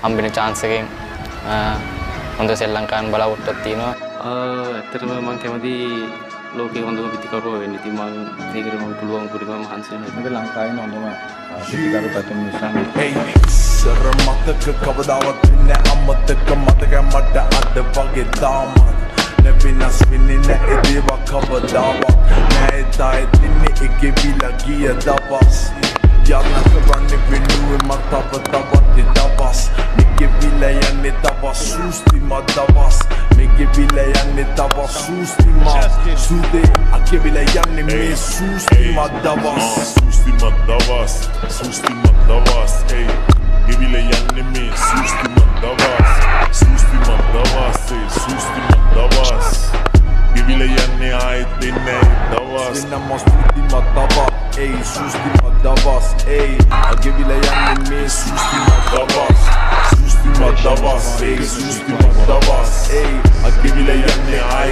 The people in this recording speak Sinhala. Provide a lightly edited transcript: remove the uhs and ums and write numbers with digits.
හම්බෙන chance එකෙන් හොඳ ශ්‍රී ලංකාවෙන් බලාපොරොත්තුවක් තියෙනවා. ඇත්තටම මම කැමති ලෝකේ හොඳම පිටිකරුවා වෙන්න. ඉතින් මම ඒකට මම පුළුවන් පුදුම මහන්සි වෙනවා. මේක ලංකාවේ හොඳම පිටිකරු පැතුම් නිසා. සර මතක කවදාවත් වෙන්නේ අමතක මතක මට අද වගේ තාම නැවිනස් වෙන්නේ නැහැ දේව කවදාවත් නැහැ තායි තින්නේ එකේ විලා ගිය දවස් යන්න කරන්නේ වෙනුවේ මතව තවත් දවස් මේකේ විලා යන්නේ දවස් සුස්ති මදවස් මේකේ විලා යන්නේ දවස් සුස්ති මා සුදේ අකේ විලා යන්නේ මේ සුස්ති මදවස් සුස්ති මදවස් hey Givile yanne me susti madavas Givile yanne ay dinne davas Dinna susti madavas ey susti madavas ey Givile yanne me susti madavas ey susti madavas ey Givile yanne ay